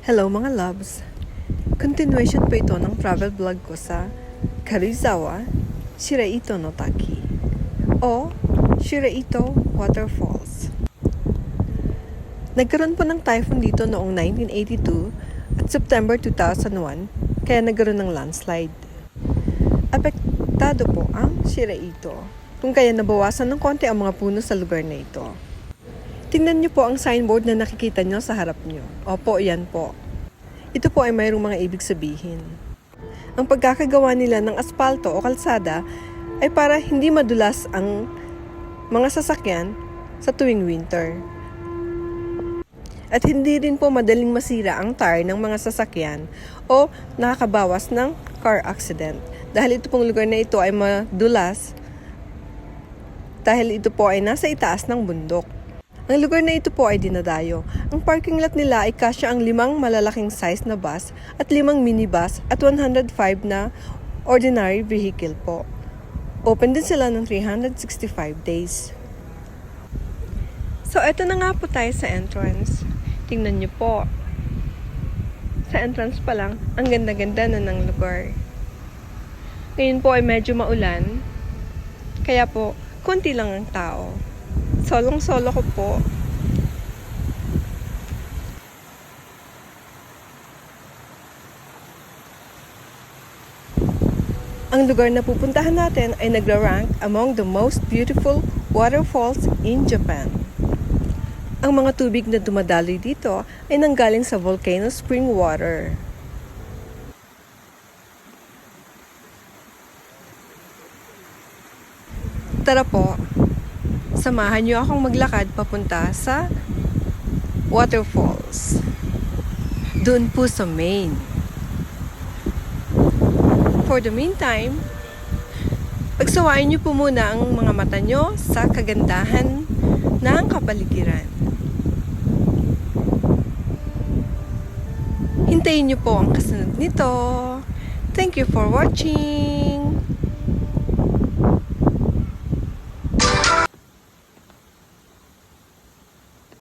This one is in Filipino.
Hello mga loves! Continuation po ito ng travel vlog ko sa Karuizawa, Shiraito no Taki o Shiraito Waterfalls. Nagkaroon po ng typhoon dito noong 1982 at September 2001 kaya nagkaroon ng landslide. Apektado po ang Shiraito kung kaya nabawasan ng konti ang mga puno sa lugar na ito. Tingnan niyo po ang signboard na nakikita niyo sa harap niyo. Opo, yan po. Ito po ay mayroong mga ibig sabihin. Ang pagkakagawa nila ng aspalto o kalsada ay para hindi madulas ang mga sasakyan sa tuwing winter. At hindi rin po madaling masira ang tire ng mga sasakyan o nakakabawas ng car accident. Dahil ito pong lugar na ito ay madulas dahil ito po ay nasa itaas ng bundok. Ang lugar na ito po ay dinadayo. Ang parking lot nila ay kasya ang 5 malalaking size na bus at 5 minibus at 105 na ordinary vehicle po. Open din sila ng 365 days. So, eto na nga po tayo sa entrance. Tingnan nyo po. Sa entrance pa lang, ang ganda-ganda na ng lugar. Ngayon po ay medyo maulan. Kaya po, konti lang ang tao. Solong-solo ko po. Ang lugar na pupuntahan natin ay nagra-rank among the most beautiful waterfalls in Japan. Ang mga tubig na dumadaloy dito ay nanggaling sa volcano spring water. Tara po. Samahan niyo akong maglakad papunta sa waterfalls. Doon po sa Maine. For the meantime, pagsawain niyo po muna ang mga mata niyo sa kagandahan ng kapaligiran. Hintayin niyo po ang kasunod nito. Thank you for watching!